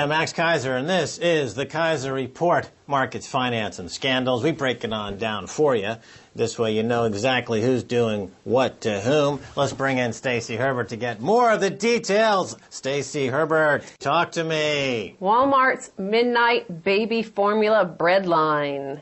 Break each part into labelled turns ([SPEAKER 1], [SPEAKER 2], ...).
[SPEAKER 1] Hi, I'm Max Keiser, and this is the Keiser Report. Markets, finance, and scandals. We break it on down for you. This way you know exactly who's doing what to whom. Let's bring in Stacy Herbert to get more of the details. Stacy Herbert, talk to me.
[SPEAKER 2] Walmart's midnight baby formula bread line.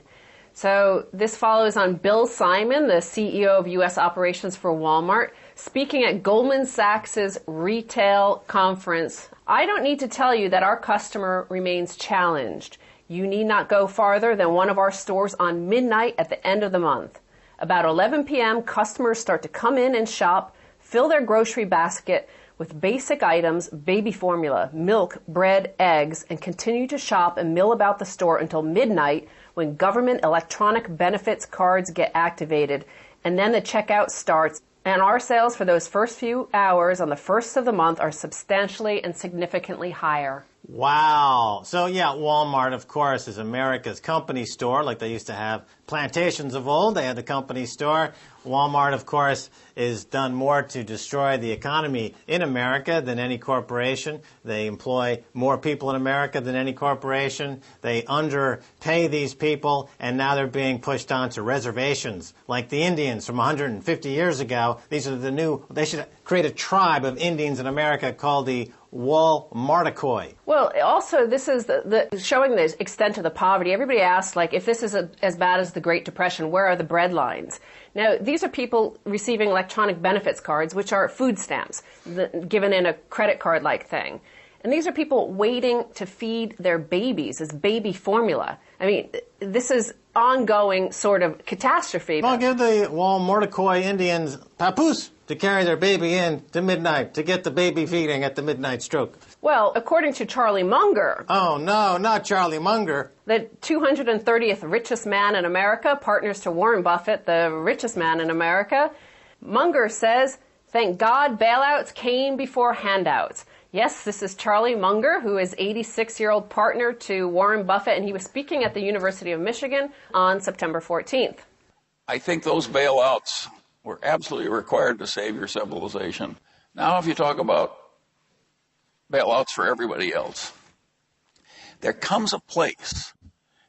[SPEAKER 2] So this follows on Bill Simon, the CEO of U.S. operations for Walmart, speaking at Goldman Sachs' retail conference. I don't need to tell you that our customer remains challenged. You need not go farther than one of our stores on midnight at the end of the month. About 11 p.m., customers start to come in and shop, fill their grocery basket with basic items, baby formula, milk, bread, eggs, and continue to shop and mill about the store until midnight when government electronic benefits cards get activated, and then the checkout starts. And our sales for those first few hours on the first of the month are substantially and significantly higher.
[SPEAKER 1] Wow. So yeah, Walmart, of course, is America's company store, like they used to have plantations of old. They had the company store. Walmart, of course, is done more to destroy the economy in America than any corporation. They employ more people in America than any corporation. They underpay these people, and now they're being pushed onto reservations like the Indians from 150 years ago. These are the new, they should create a tribe of Indians in America called the Walmarticoi.
[SPEAKER 2] Well, also, this is the showing the extent of the poverty. Everybody asks, like, if this is as bad as the Great Depression, where are the bread lines? Now, these are people receiving electronic benefits cards, which are food stamps, given in a credit card-like thing. And these are people waiting to feed their babies as baby formula. I mean, this is ongoing sort of catastrophe.
[SPEAKER 1] Well, give the Walmarticoi Indians papoose to carry their baby in to midnight to get the baby feeding at the midnight stroke.
[SPEAKER 2] Well, according to Charlie Munger.
[SPEAKER 1] Oh, no, not Charlie Munger.
[SPEAKER 2] The 230th richest man in America, partners to Warren Buffett, the richest man in America. Munger says, thank God bailouts came before handouts. Yes, this is Charlie Munger, who is 86-year-old partner to Warren Buffett, and he was speaking at the University of Michigan on September 14th.
[SPEAKER 3] I think those bailouts were absolutely required to save your civilization. Now, if you talk about bailouts for everybody else, there comes a place,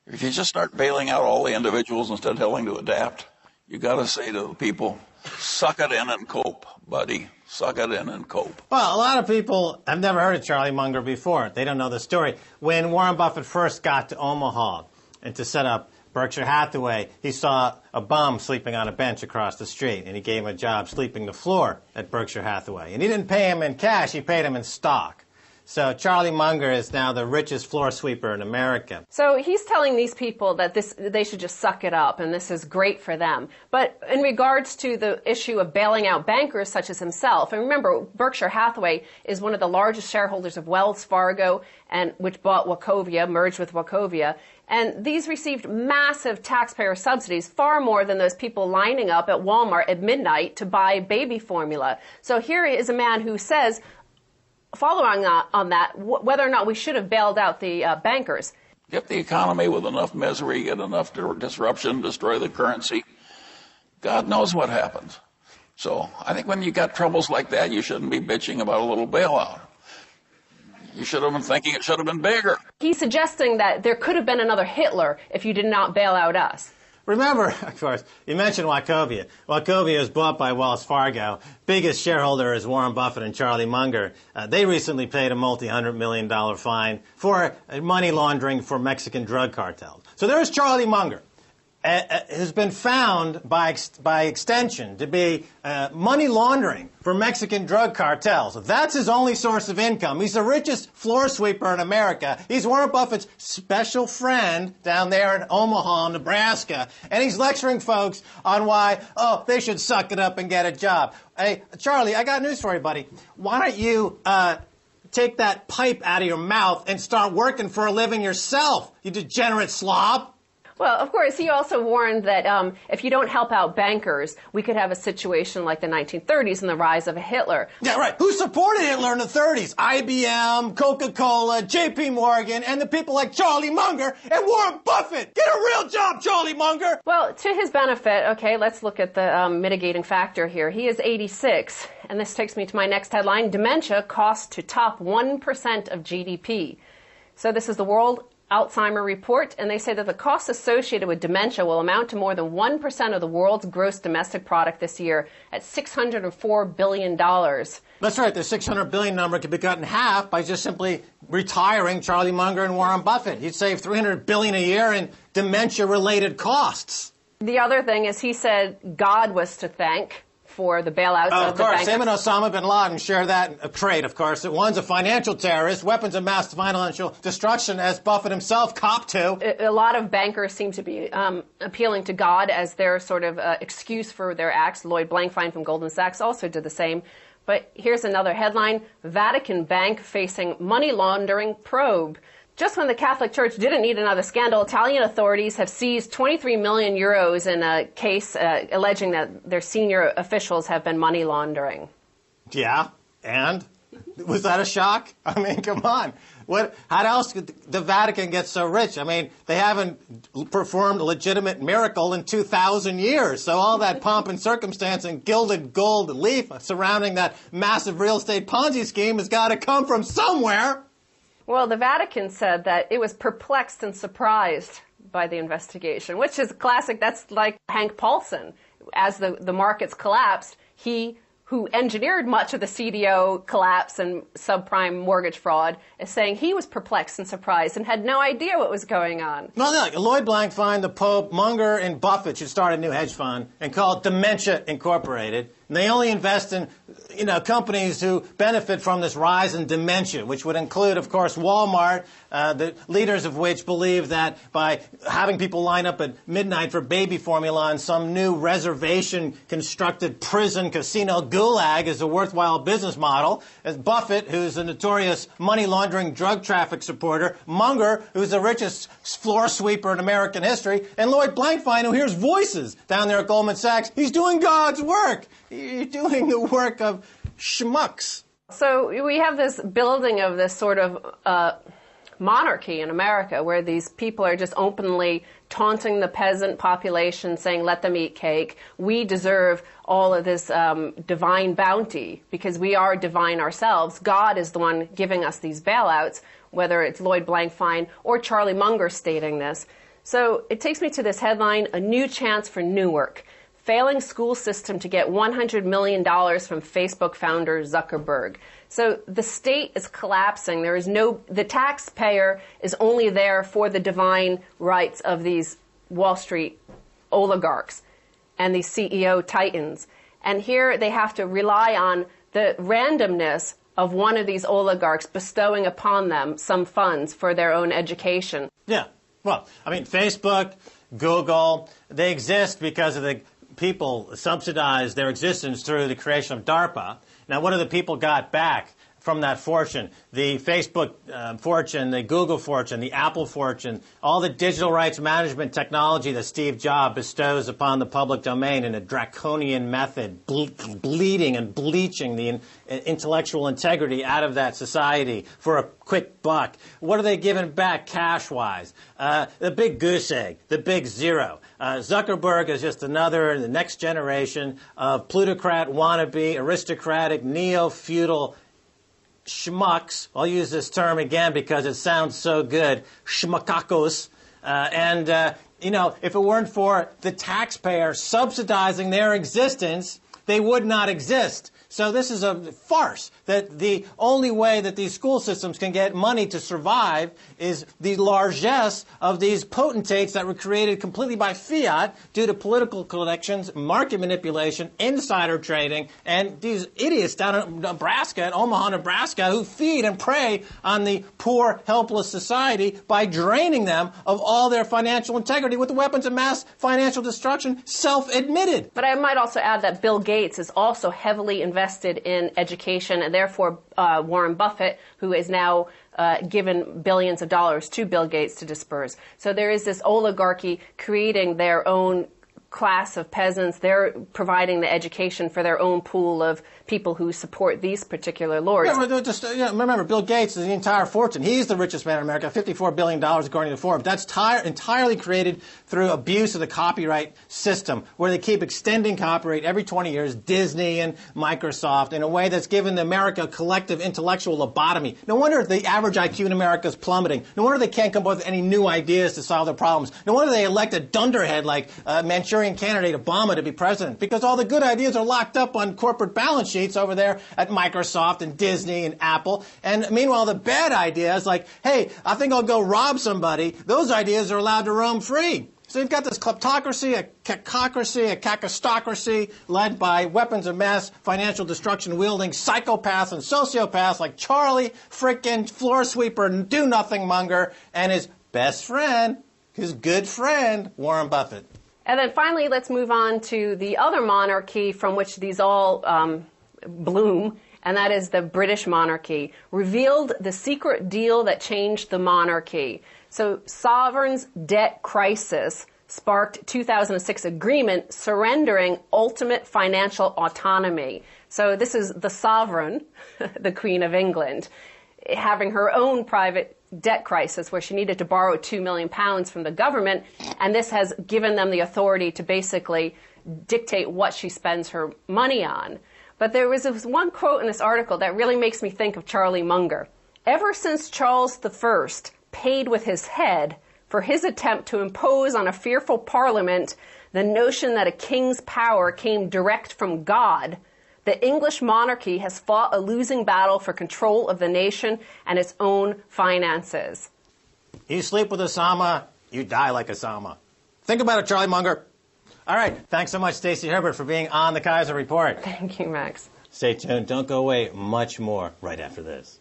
[SPEAKER 3] if you just start bailing out all the individuals instead of telling to adapt, you got to say to the people, suck it in and cope, buddy. Suck it in and cope.
[SPEAKER 1] Well, a lot of people have never heard of Charlie Munger before. They don't know the story. When Warren Buffett first got to Omaha and to set up Berkshire Hathaway, he saw a bum sleeping on a bench across the street, and he gave him a job sweeping the floor at Berkshire Hathaway. And he didn't pay him in cash, he paid him in stock. So Charlie Munger is now the richest floor sweeper in America.
[SPEAKER 2] So he's telling these people that they should just suck it up, and this is great for them. But in regards to the issue of bailing out bankers such as himself, and remember, Berkshire Hathaway is one of the largest shareholders of Wells Fargo, and which bought Wachovia, merged with Wachovia. And these received massive taxpayer subsidies, far more than those people lining up at Walmart at midnight to buy baby formula. So here is a man who says, following on that, whether or not we should have bailed out the bankers.
[SPEAKER 3] Get the economy with enough misery, get enough disruption, destroy the currency. God knows what happens. So I think when you got troubles like that, you shouldn't be bitching about a little bailout. You should have been thinking it should have been bigger.
[SPEAKER 2] He's suggesting that there could have been another Hitler if you did not bail out us.
[SPEAKER 1] Remember, of course, you mentioned Wachovia. Wachovia was bought by Wells Fargo. Biggest shareholder is Warren Buffett and Charlie Munger. They recently paid a multi-$100 million fine for money laundering for Mexican drug cartels. So there's Charlie Munger, who's been found by extension to be money laundering for Mexican drug cartels. That's his only source of income. He's the richest floor sweeper in America. He's Warren Buffett's special friend down there in Omaha, Nebraska. And he's lecturing folks on why, they should suck it up and get a job. Hey, Charlie, I got news for you, buddy. Why don't you take that pipe out of your mouth and start working for a living yourself, you degenerate slob?
[SPEAKER 2] Well, of course, he also warned that if you don't help out bankers, we could have a situation like the 1930s and the rise of a Hitler.
[SPEAKER 1] Yeah, right. Who supported Hitler in the 30s? IBM, Coca-Cola, J.P. Morgan, and the people like Charlie Munger and Warren Buffett. Get a real job, Charlie Munger! Well,
[SPEAKER 2] to his benefit, okay, let's look at the mitigating factor here. He is 86, and this takes me to my next headline. Dementia costs to top 1% of GDP. So this is the World Alzheimer Report, and they say that the costs associated with dementia will amount to more than 1% of the world's gross domestic product this year at $604 billion.
[SPEAKER 1] That's right. The $600 billion number could be cut in half by just simply retiring Charlie Munger and Warren Buffett. He'd save $300 billion a year in dementia-related costs.
[SPEAKER 2] The other thing is he said God was to thank for the bailouts of the bankers.
[SPEAKER 1] Him and Osama bin Laden share that trait, of course. One's a financial terrorist, weapons of mass financial destruction, as Buffett himself copped to.
[SPEAKER 2] A lot of bankers seem to be appealing to God as their sort of excuse for their acts. Lloyd Blankfein from Goldman Sachs also did the same. But here's another headline: Vatican Bank facing money laundering probe. Just when the Catholic Church didn't need another scandal, Italian authorities have seized 23 million euros in a case alleging that their senior officials have been money laundering.
[SPEAKER 1] Yeah, and? Was that a shock? I mean, come on. How else could the Vatican get so rich? I mean, they haven't performed a legitimate miracle in 2,000 years. So all that pomp and circumstance and gilded gold leaf surrounding that massive real estate Ponzi scheme has got to come from somewhere.
[SPEAKER 2] Well, the Vatican said that it was perplexed and surprised by the investigation, which is classic. That's like Hank Paulson. As the markets collapsed, he, who engineered much of the CDO collapse and subprime mortgage fraud, is saying he was perplexed and surprised and had no idea what was going on.
[SPEAKER 1] No, look, Lloyd Blankfein, the Pope, Munger, and Buffett should start a new hedge fund and call it Dementia Incorporated. And they only invest in, companies who benefit from this rise in dementia, which would include, of course, Walmart, the leaders of which believe that by having people line up at midnight for baby formula on some new reservation-constructed prison casino gulag is a worthwhile business model. As Buffett, who's a notorious money-laundering drug traffic supporter, Munger, who's the richest floor sweeper in American history, and Lloyd Blankfein, who hears voices down there at Goldman Sachs. He's doing God's work. You're doing the work of schmucks.
[SPEAKER 2] So we have this building of this sort of monarchy in America where these people are just openly taunting the peasant population, saying, let them eat cake. We deserve all of this divine bounty because we are divine ourselves. God is the one giving us these bailouts, whether it's Lloyd Blankfein or Charlie Munger stating this. So it takes me to this headline, A New Chance for Newark. Failing school system to get $100 million from Facebook founder Zuckerberg. So the state is collapsing. The taxpayer is only there for the divine rights of these Wall Street oligarchs and these CEO titans. And here they have to rely on the randomness of one of these oligarchs bestowing upon them some funds for their own education.
[SPEAKER 1] Yeah. Well, I mean, Facebook, Google, they exist because of the people subsidized their existence through the creation of DARPA. Now, what do the people got back from that fortune? The Facebook fortune, the Google fortune, the Apple fortune, all the digital rights management technology that Steve Jobs bestows upon the public domain in a draconian method, bleeding and bleaching the intellectual integrity out of that society for a quick buck. What are they giving back cash-wise? The big goose egg, the big zero. Zuckerberg is just another, the next generation of plutocrat, wannabe, aristocratic, neo-feudal schmucks. I'll use this term again because it sounds so good. Schmuckakos. If it weren't for the taxpayer subsidizing their existence, they would not exist. So this is a farce, that the only way that these school systems can get money to survive is the largesse of these potentates that were created completely by fiat due to political connections, market manipulation, insider trading, and these idiots down in Nebraska, in Omaha, Nebraska, who feed and prey on the poor, helpless society by draining them of all their financial integrity with the weapons of mass financial destruction, self-admitted.
[SPEAKER 2] But I might also add that Bill Gates is also heavily invested in education, and therefore Warren Buffett, who is now given billions of dollars to Bill Gates to disperse. So there is this oligarchy creating their own class of peasants. They're providing the education for their own pool of people who support these particular lords.
[SPEAKER 1] Yeah, remember, Bill Gates is the entire fortune. He's the richest man in America, $54 billion according to Forbes. That's entirely created through abuse of the copyright system, where they keep extending copyright every 20 years, Disney and Microsoft, in a way that's given America a collective intellectual lobotomy. No wonder the average IQ in America is plummeting. No wonder they can't come up with any new ideas to solve their problems. No wonder they elect a dunderhead like Manchurian candidate Obama to be president, because all the good ideas are locked up on corporate balance sheets over there at Microsoft and Disney and Apple. And meanwhile, the bad ideas like, hey, I think I'll go rob somebody, those ideas are allowed to roam free. So you've got this kleptocracy, a cacocracy, a cacostocracy led by weapons of mass financial destruction wielding psychopaths and sociopaths like Charlie frickin' floor sweeper and do-nothing monger and his best friend, his good friend, Warren Buffett.
[SPEAKER 2] And then finally, let's move on to the other monarchy from which these all bloom, and that is the British monarchy. Revealed the secret deal that changed the monarchy. So sovereign's debt crisis sparked 2006 agreement surrendering ultimate financial autonomy. So this is the sovereign, the Queen of England, having her own private debt crisis where she needed to borrow £2 million from the government, and this has given them the authority to basically dictate what she spends her money on. But there was this one quote in this article that really makes me think of Charlie Munger. Ever since Charles I paid with his head for his attempt to impose on a fearful parliament the notion that a king's power came direct from God, the English monarchy has fought a losing battle for control of the nation and its own finances.
[SPEAKER 1] You sleep with Osama, you die like Osama. Think about it, Charlie Munger. All right, thanks so much, Stacy Herbert, for being on the Keiser Report.
[SPEAKER 2] Thank you, Max.
[SPEAKER 1] Stay tuned. Don't go away. Much more right after this.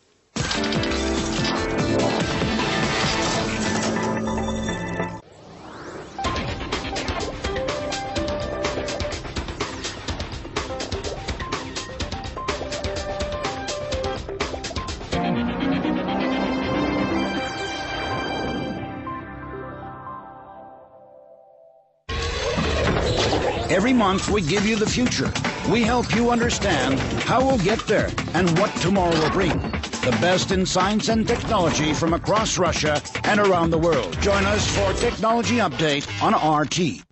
[SPEAKER 4] Every month, we give you the future. We help you understand how we'll get there and what tomorrow will bring. The best in science and technology from across Russia and around the world. Join us for Technology Update on RT.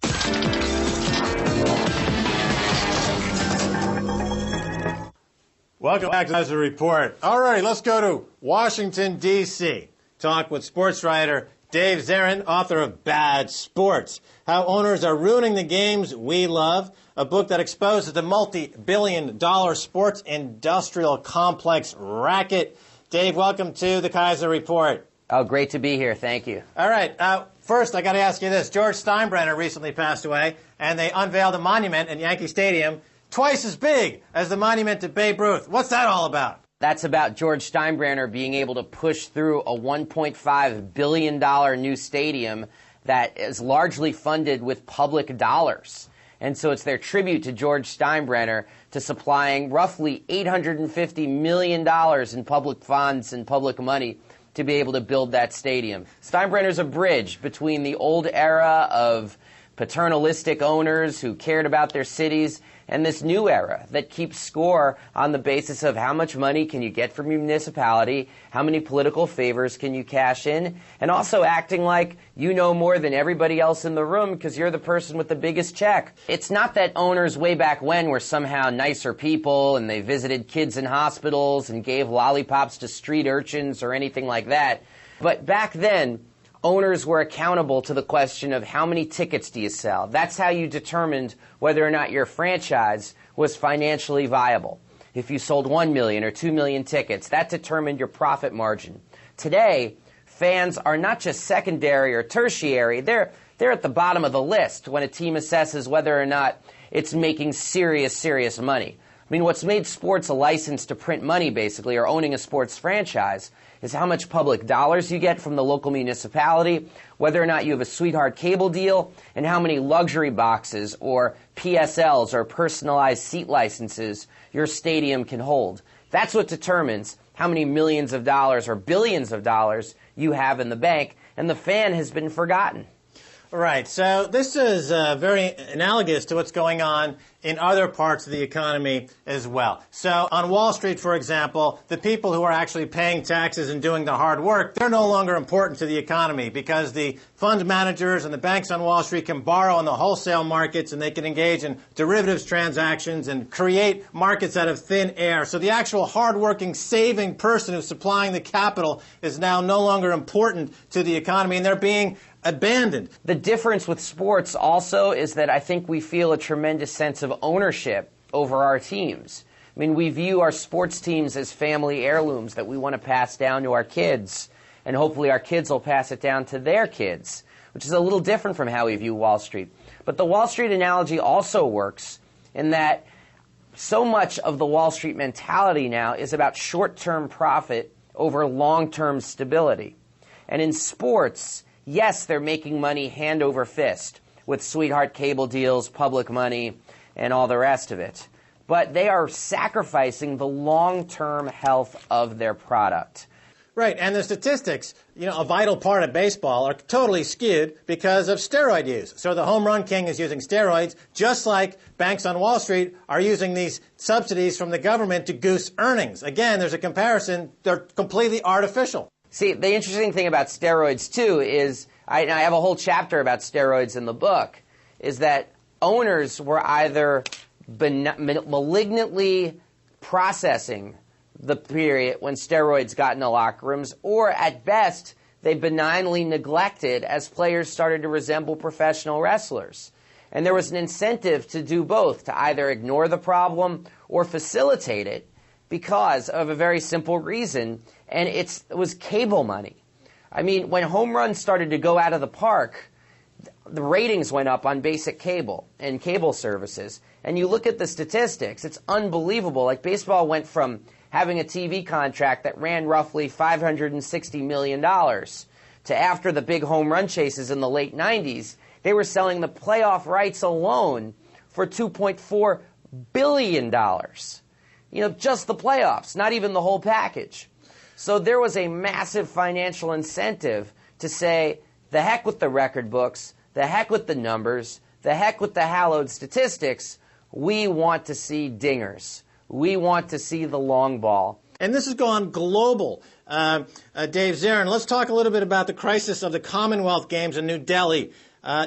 [SPEAKER 1] Welcome back to the Report. All right, let's go to Washington, D.C. Talk with sports writer Dave Zarin, author of Bad Sports, How Owners Are Ruining the Games We Love, a book that exposes the multi-billion-dollar sports industrial complex racket. Dave, welcome to the Keiser Report.
[SPEAKER 5] Oh, great to be here. Thank you.
[SPEAKER 1] All right. First, I got to ask you this. George Steinbrenner recently passed away, and they unveiled a monument in Yankee Stadium twice as big as the monument to Babe Ruth. What's that all about?
[SPEAKER 5] That's about George Steinbrenner being able to push through a $1.5 billion new stadium that is largely funded with public dollars. And so it's their tribute to George Steinbrenner to supplying roughly $850 million in public funds and public money to be able to build that stadium. Steinbrenner's a bridge between the old era of paternalistic owners who cared about their cities and this new era that keeps score on the basis of how much money can you get from your municipality, how many political favors can you cash in, and also acting like you know more than everybody else in the room because you're the person with the biggest check. It's not that owners way back when were somehow nicer people and they visited kids in hospitals and gave lollipops to street urchins or anything like that. But back then, owners were accountable to the question of how many tickets do you sell. That's how you determined whether or not your franchise was financially viable. If you sold 1 million or 2 million tickets, that determined your profit margin. Today, fans are not just secondary or tertiary, they're at the bottom of the list when a team assesses whether or not it's making serious money. I mean, what's made sports a license to print money, basically, or owning a sports franchise, is how much public dollars you get from the local municipality, whether or not you have a sweetheart cable deal, and how many luxury boxes or PSLs or personalized seat licenses your stadium can hold. That's what determines how many millions of dollars or billions of dollars you have in the bank, and the fan has been forgotten.
[SPEAKER 1] Right. So this is very analogous to what's going on in other parts of the economy as well. So on Wall Street, for example, the people who are actually paying taxes and doing the hard work, they're no longer important to the economy because the fund managers and the banks on Wall Street can borrow in the wholesale markets and they can engage in derivatives transactions and create markets out of thin air. So the actual hard-working, saving person who's supplying the capital is now no longer important to the economy, and they're being abandoned.
[SPEAKER 5] The difference with sports also is that I think we feel a tremendous sense of ownership over our teams. I mean, we view our sports teams as family heirlooms that we want to pass down to our kids, and hopefully our kids will pass it down to their kids, which is a little different from how we view Wall Street. But the Wall Street analogy also works in that so much of the Wall Street mentality now is about short-term profit over long-term stability. And in sports, yes, they're making money hand over fist with sweetheart cable deals, public money, and all the rest of it. But they are sacrificing the long-term health of their product.
[SPEAKER 1] Right, and the statistics, a vital part of baseball, are totally skewed because of steroid use. So the home run king is using steroids, just like banks on Wall Street are using these subsidies from the government to goose earnings. Again, there's a comparison. They're completely artificial.
[SPEAKER 5] See, the interesting thing about steroids, too, is, I have a whole chapter about steroids in the book, is that owners were either malignantly processing the period when steroids got in the locker rooms, or at best, they benignly neglected as players started to resemble professional wrestlers. And there was an incentive to do both, to either ignore the problem or facilitate it, because of a very simple reason, and it was cable money. I mean, when home runs started to go out of the park, the ratings went up on basic cable and cable services. And you look at the statistics, it's unbelievable. Like, baseball went from having a TV contract that ran roughly $560 million to, after the big home run chases in the late 90s, they were selling the playoff rights alone for $2.4 billion. Just the playoffs, not even the whole package. So there was a massive financial incentive to say, the heck with the record books, the heck with the numbers, the heck with the hallowed statistics. We want to see dingers. We want to see the long ball.
[SPEAKER 1] And this has gone global. Dave Zarin, let's talk a little bit about the crisis of the Commonwealth Games in New Delhi,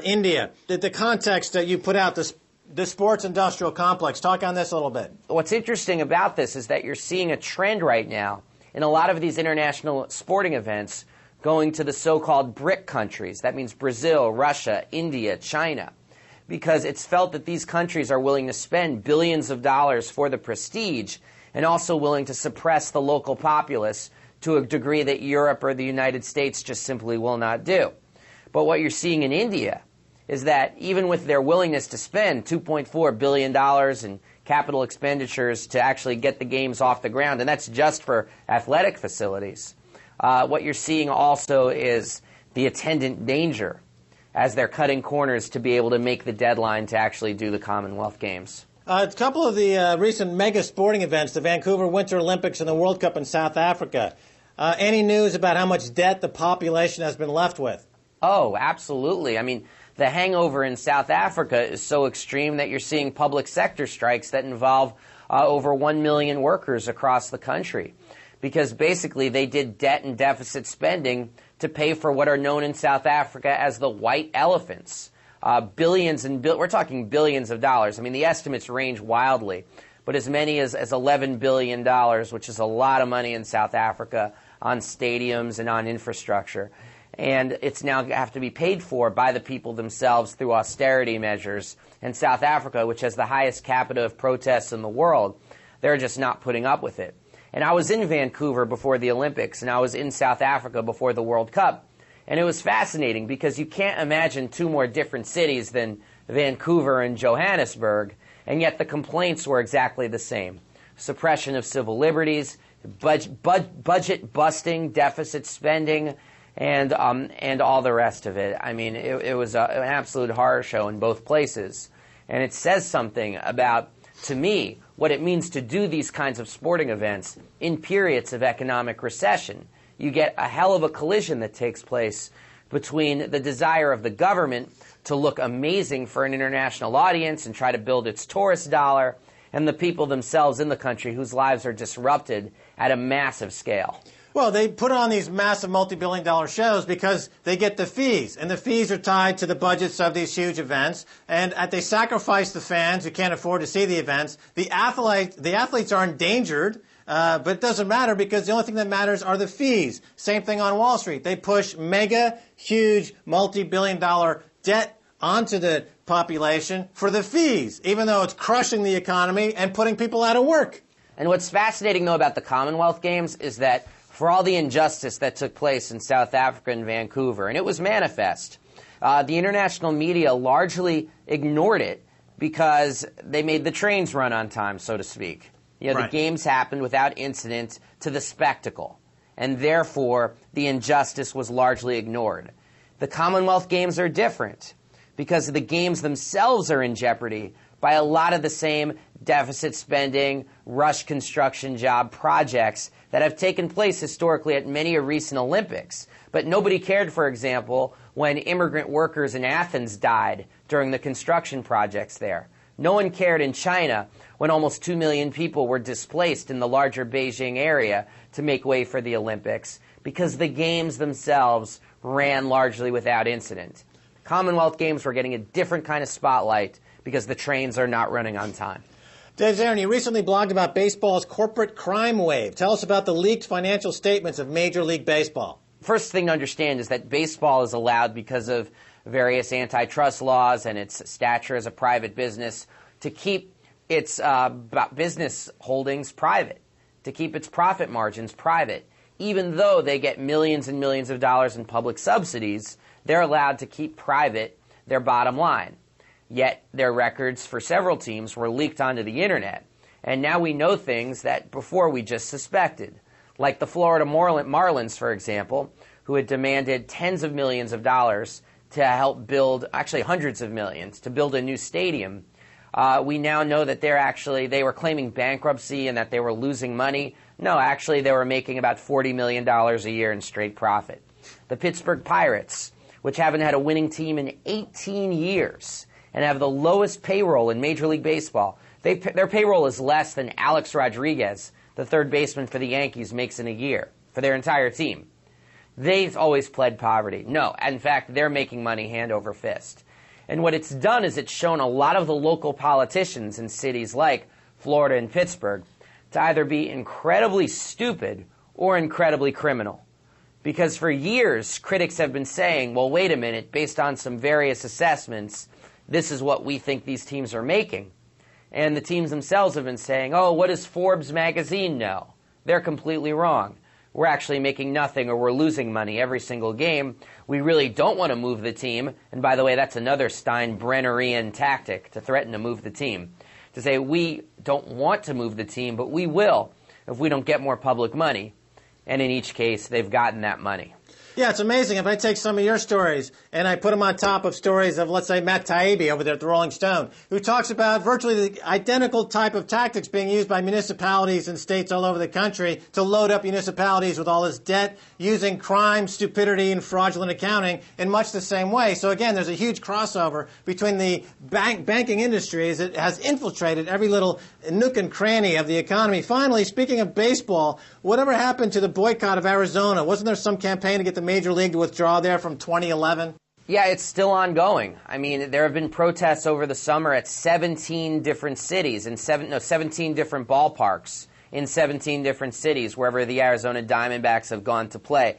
[SPEAKER 1] India. The context that you put out, the sports industrial complex. Talk on this a little bit.
[SPEAKER 5] What's interesting about this is that you're seeing a trend right now in a lot of these international sporting events going to the so-called BRIC countries. That means Brazil, Russia, India, China. Because it's felt that these countries are willing to spend billions of dollars for the prestige and also willing to suppress the local populace to a degree that Europe or the United States just simply will not do. But what you're seeing in India is that even with their willingness to spend $2.4 billion in capital expenditures to actually get the games off the ground, and that's just for athletic facilities, what you're seeing also is the attendant danger as they're cutting corners to be able to make the deadline to actually do the Commonwealth Games.
[SPEAKER 1] A couple of the recent mega sporting events, the Vancouver Winter Olympics and the World Cup in South Africa. Any news about how much debt the population has been left with?
[SPEAKER 5] Oh, absolutely. I mean, the hangover in South Africa is so extreme that you're seeing public sector strikes that involve over 1 million workers across the country. Because basically they did debt and deficit spending to pay for what are known in South Africa as the white elephants. We're talking billions of dollars. I mean, the estimates range wildly, but as many as $11 billion, which is a lot of money in South Africa on stadiums and on infrastructure. And it's now have to be paid for by the people themselves through austerity measures. And South Africa, which has the highest capita of protests in the world, they're just not putting up with it. And I was in Vancouver before the Olympics, and I was in South Africa before the World Cup. And it was fascinating because you can't imagine two more different cities than Vancouver and Johannesburg, and yet the complaints were exactly the same. Suppression of civil liberties, budget busting, deficit spending, and all the rest of it. I mean, it was an absolute horror show in both places. And it says something about, to me, what it means to do these kinds of sporting events in periods of economic recession. You get a hell of a collision that takes place between the desire of the government to look amazing for an international audience and try to build its tourist dollar, and the people themselves in the country whose lives are disrupted at a massive scale.
[SPEAKER 1] Well, they put on these massive multi-billion-dollar shows because they get the fees, and the fees are tied to the budgets of these huge events, and they sacrifice the fans who can't afford to see the events. The athletes are endangered, but it doesn't matter because the only thing that matters are the fees. Same thing on Wall Street. They push mega, huge, multi-billion-dollar debt onto the population for the fees, even though it's crushing the economy and putting people out of work.
[SPEAKER 5] And what's fascinating, though, about the Commonwealth Games is that for all the injustice that took place in South Africa and Vancouver, and it was manifest, the international media largely ignored it because they made the trains run on time, so to speak. You know,
[SPEAKER 1] right.
[SPEAKER 5] The games happened without incident to the spectacle, and therefore the injustice was largely ignored. The Commonwealth Games are different because the games themselves are in jeopardy by a lot of the same deficit spending, rush construction job projects that have taken place historically at many a recent Olympics. But nobody cared, for example, when immigrant workers in Athens died during the construction projects there. No one cared in China when almost 2 million people were displaced in the larger Beijing area to make way for the Olympics because the games themselves ran largely without incident. Commonwealth Games were getting a different kind of spotlight because the trains are not running on time.
[SPEAKER 1] Dave Zarin, you recently blogged about baseball's corporate crime wave. Tell us about the leaked financial statements of Major League Baseball.
[SPEAKER 5] First thing to understand is that baseball is allowed because of various antitrust laws and its stature as a private business to keep its business holdings private, to keep its profit margins private. Even though they get millions and millions of dollars in public subsidies, they're allowed to keep private their bottom line. Yet their records for several teams were leaked onto the internet. And now we know things that before we just suspected. Like the Florida Marlins, for example, who had demanded tens of millions of dollars to help build, actually hundreds of millions, to build a new stadium. We now know that they were claiming bankruptcy and that they were losing money. No, actually they were making about $40 million a year in straight profit. The Pittsburgh Pirates, which haven't had a winning team in 18 years, and have the lowest payroll in Major League Baseball. Their payroll is less than Alex Rodriguez, the third baseman for the Yankees, makes in a year for their entire team. They've always pled poverty. No, in fact, they're making money hand over fist. And what it's done is it's shown a lot of the local politicians in cities like Florida and Pittsburgh to either be incredibly stupid or incredibly criminal. Because for years, critics have been saying, well, wait a minute, based on some various assessments, this is what we think these teams are making. And the teams themselves have been saying, oh, what does Forbes magazine know? They're completely wrong. We're actually making nothing or we're losing money every single game. We really don't want to move the team. And by the way, that's another Steinbrennerian tactic to threaten to move the team. To say we don't want to move the team, but we will if we don't get more public money. And in each case, they've gotten that money.
[SPEAKER 1] Yeah, it's amazing. If I take some of your stories and I put them on top of stories of, let's say, Matt Taibbi over there at the Rolling Stone, who talks about virtually the identical type of tactics being used by municipalities and states all over the country to load up municipalities with all this debt, using crime, stupidity, and fraudulent accounting in much the same way. So again, there's a huge crossover between the banking industry as it has infiltrated every little nook and cranny of the economy. Finally, speaking of baseball, whatever happened to the boycott of Arizona? Wasn't there some campaign to get the Major League to withdraw there from 2011?
[SPEAKER 5] Yeah, it's still ongoing. I mean, there have been protests over the summer at 17 different cities and 17 different ballparks in 17 different cities wherever the Arizona Diamondbacks have gone to play.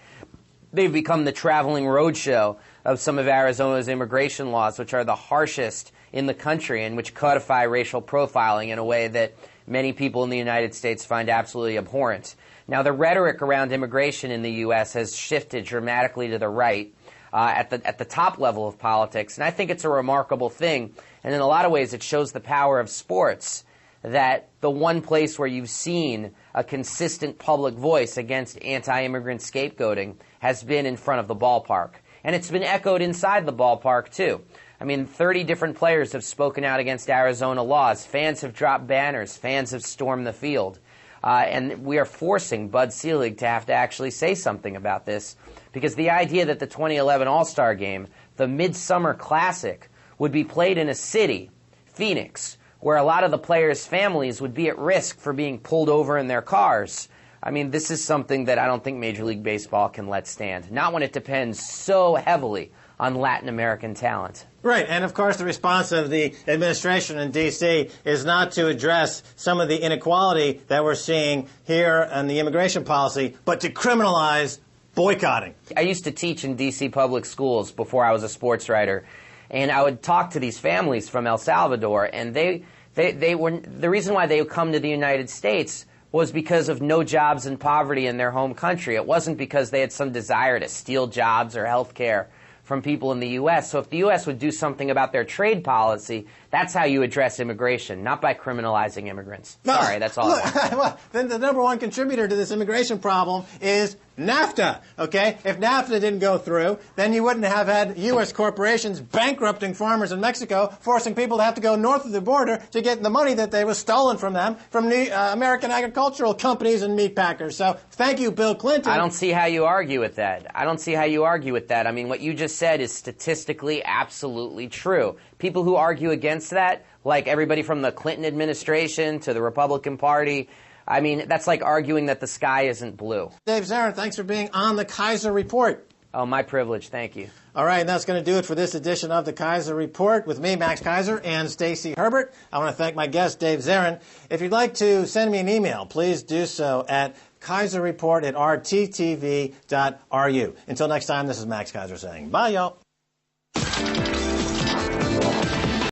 [SPEAKER 5] They've become the traveling roadshow of some of Arizona's immigration laws, which are the harshest in the country and which codify racial profiling in a way that many people in the United States find absolutely abhorrent. Now, the rhetoric around immigration in the U.S. has shifted dramatically to the right at the top level of politics, and I think it's a remarkable thing. And in a lot of ways, it shows the power of sports, that the one place where you've seen a consistent public voice against anti-immigrant scapegoating has been in front of the ballpark. And it's been echoed inside the ballpark, too. I mean, 30 different players have spoken out against Arizona laws. Fans have dropped banners. Fans have stormed the field. And we are forcing Bud Selig to have to actually say something about this, because the idea that the 2011 All-Star Game, the Midsummer Classic, would be played in a city, Phoenix, where a lot of the players' families would be at risk for being pulled over in their cars. I mean, this is something that I don't think Major League Baseball can let stand, not when it depends so heavily on Latin American talent.
[SPEAKER 1] Right, and of course the response of the administration in D.C. is not to address some of the inequality that we're seeing here in the immigration policy, but to criminalize boycotting.
[SPEAKER 5] I used to teach in D.C. public schools before I was a sports writer, and I would talk to these families from El Salvador, and they were, the reason why they would come to the United States was because of no jobs and poverty in their home country. It wasn't because they had some desire to steal jobs or health care from people in the U.S. So if the U.S. would do something about their trade policy, that's how you address immigration, not by criminalizing immigrants. Sorry, that's all.
[SPEAKER 1] Well, then the number one contributor to this immigration problem is NAFTA, okay? If NAFTA didn't go through, then you wouldn't have had U.S. corporations bankrupting farmers in Mexico, forcing people to have to go north of the border to get the money that they was stolen from them from the American agricultural companies and meat packers. So thank you, Bill Clinton.
[SPEAKER 5] I don't see how you argue with that. I mean, what you just said is statistically absolutely true. People who argue against that, like everybody from the Clinton administration to the Republican Party, I mean, that's like arguing that the sky isn't blue.
[SPEAKER 1] Dave Zarin, thanks for being on the Keiser Report.
[SPEAKER 5] Oh, my privilege. Thank you.
[SPEAKER 1] All right, and that's going to do it for this edition of the Keiser Report with me, Max Keiser, and Stacy Herbert. I want to thank my guest, Dave Zarin. If you'd like to send me an email, please do so at keiserreport@rttv.ru. Until next time, this is Max Keiser saying bye, y'all.